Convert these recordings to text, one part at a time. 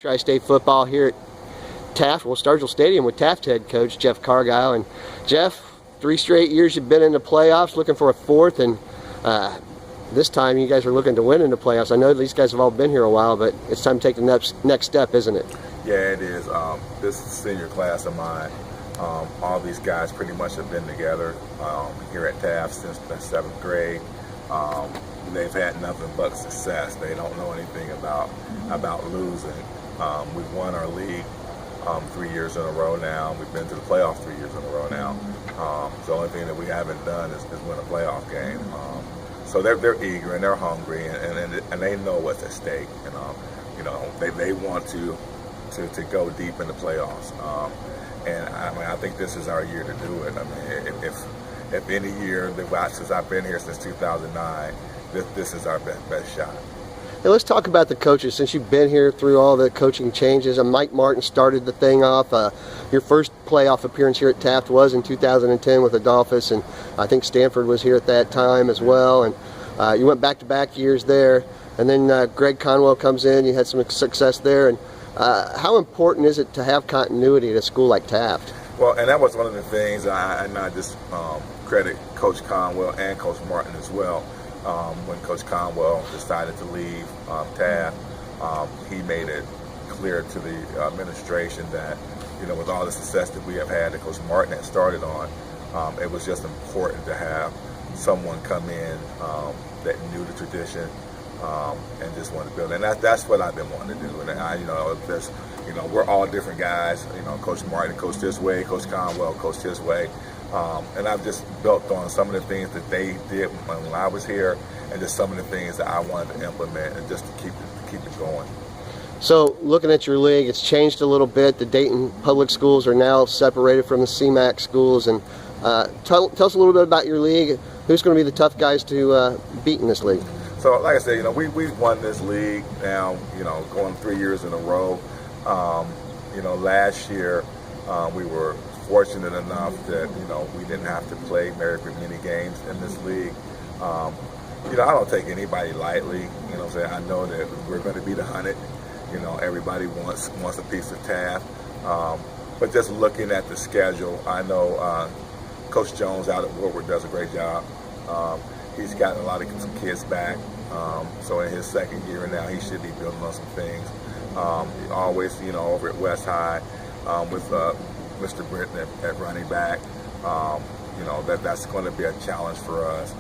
Tri-State football here at Taft, Sturgill Stadium with Taft head coach Jeff Cargile. And Jeff, 3 straight years you've been in the playoffs, looking for a 4th, and this time you guys are looking to win in the playoffs. I know these guys have all been here a while, but it's time to take the next step, isn't it? Yeah, it is. This senior class of mine, all these guys pretty much have been together here at Taft since the 7th grade. They've had nothing but success. They don't know anything about losing. We've won our league 3 years in a row now. We've been to the playoffs 3 years in a row now. The only thing that we haven't done is win a playoff game. So they're eager and they're hungry, and they know what's at stake. And they want to go deep in the playoffs. And I think this is our year to do it. I mean, if any year since I've been here since 2009, this is our best shot. Hey, let's talk about the coaches. Since you've been here through all the coaching changes, Mike Martin started the thing off. Your first playoff appearance here at Taft was in 2010 with Adolphus, and I think Stanford was here at that time as well. And you went back-to-back years there. And then Greg Conwell comes in. You had some success there. And how important is it to have continuity at a school like Taft? Well, and that was one of the things, and I just credit Coach Conwell and Coach Martin as well. When Coach Conwell decided to leave Taft, he made it clear to the administration that, with all the success that we have had, that Coach Martin had started on, it was just important to have someone come in that knew the tradition and just wanted to build. And that's what I've been wanting to do. And we're all different guys. Coach Martin coached this way, Coach Conwell coached his way. And I've just built on some of the things that they did when I was here, and just some of the things that I wanted to implement, and just to keep it going. So, looking at your league, it's changed a little bit. The Dayton public schools are now separated from the CMAC schools. And tell us a little bit about your league. Who's going to be the tough guys to beat in this league? So, like I said, we've won this league now, going 3 years in a row. Last year we were fortunate enough that we didn't have to play very many games in this league. I don't take anybody lightly. I know that we're going to beat 100. Everybody wants a piece of Taft. But just looking at the schedule, I know Coach Jones out at Woodward does a great job. He's gotten a lot of some kids back. So in his 2nd year now, he should be building on some things. Always, over at West High with Mr. Britton at running back, that's going to be a challenge for us.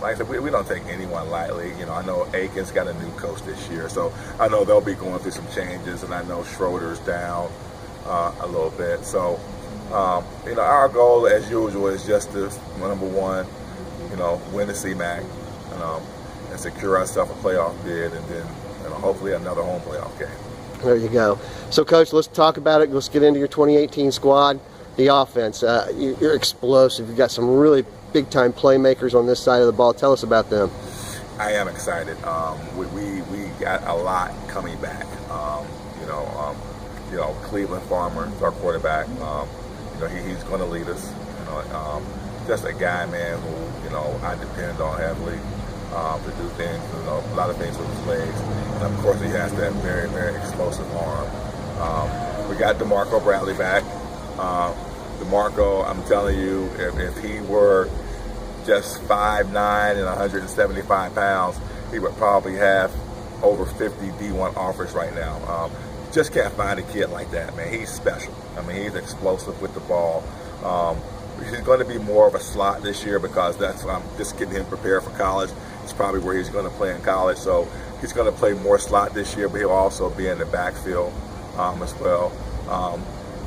Like I said, we don't take anyone lightly. I know Aiken's got a new coach this year, so I know they'll be going through some changes, and I know Schroeder's down a little bit. So, our goal, as usual, is just to, number one, win the CMAC, and secure ourselves a playoff bid, and then hopefully another home playoff game. There you go. So, Coach, let's talk about it. Let's get into your 2018 squad. The offense. You're explosive. You've got some really big-time playmakers on this side of the ball. Tell us about them. I am excited. We got a lot coming back. Cleveland Farmer, our quarterback. He's going to lead us. Just a guy, man, who I depend on heavily to do things. A lot of things with his legs. And of course, he has that very, very explosive arm. We got DeMarco Bradley back. DeMarco, I'm telling you, if he were just 5'9" and 175 pounds, he would probably have over 50 D1 offers right now. Just can't find a kid like that, man. He's special. I mean, he's explosive with the ball. He's going to be more of a slot this year because I'm just getting him prepared for college. It's probably where he's going to play in college. So he's going to play more slot this year, but he'll also be in the backfield as well.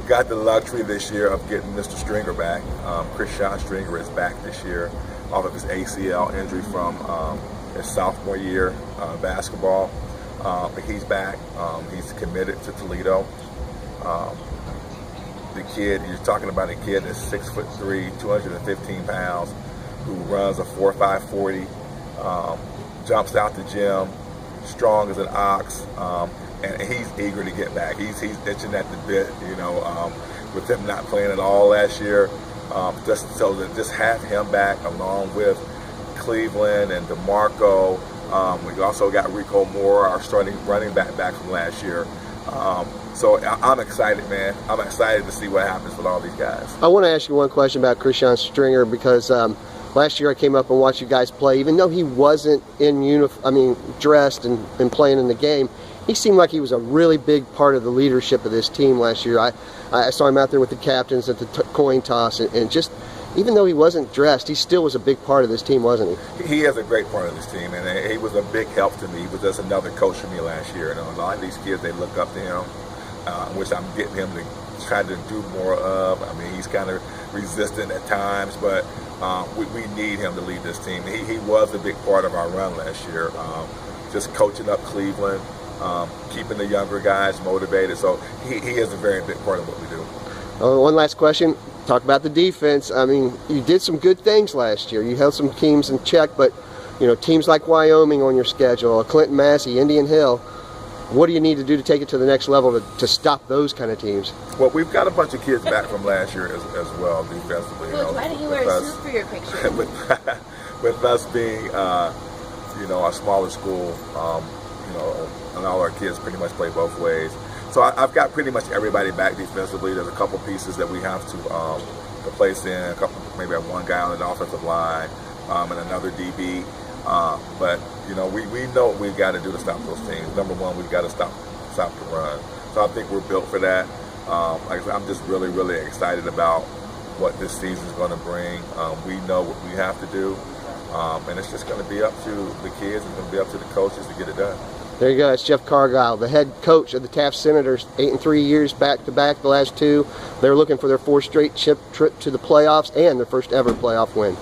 We got the luxury this year of getting Mr. Stringer back. Christian Stringer is back this year off of his ACL injury from his sophomore year basketball. But he's back. He's committed to Toledo. The kid, you're talking about a kid that's 6'3", 215 pounds, who runs a 4.5 40, jumps out the gym, strong as an ox, and he's eager to get back. He's itching at the bit, with him not playing at all last year. Just so to just have him back along with Cleveland and DeMarco. We also got Rico Moore, our starting running back from last year. So I'm excited, man. I'm excited to see what happens with all these guys. I want to ask you one question about Christian Stringer, because last year I came up and watched you guys play. Even though he wasn't in dressed and playing in the game, he seemed like he was a really big part of the leadership of this team last year. I saw him out there with the captains at the coin toss, and just, even though he wasn't dressed, he still was a big part of this team, wasn't he? He is a great part of this team, and he was a big help to me. He was just another coach for me last year. And a lot of these kids, they look up to him, which I'm getting him to try to do more of. I mean, he's kind of resistant at times, but we need him to lead this team. He was a big part of our run last year, just coaching up Cleveland, keeping the younger guys motivated. So he is a very big part of what we do. One last question. Talk about the defense. I mean, you did some good things last year. You held some teams in check, but teams like Wyoming on your schedule, Clinton Massey, Indian Hill. What do you need to do to take it to the next level to stop those kind of teams? Well, we've got a bunch of kids back from last year as well defensively. Coach, why didn't you wear a suit for your picture? with us being, a smaller school, and all our kids pretty much play both ways. So I've got pretty much everybody back defensively. There's a couple pieces that we have to place in. Maybe one guy on the offensive line and another DB. But we know what we've got to do to stop those teams. Number one, we've got to stop the run. So I think we're built for that. Like I said, I'm just really, really excited about what this season is going to bring. We know what we have to do, and it's just going to be up to the kids. It's going to be up to the coaches to get it done. There you go. It's Jeff Cargile, the head coach of the Taft Senators. 8 and 3 years back-to-back, the last two. They're looking for their 4th straight trip to the playoffs and their first ever playoff win.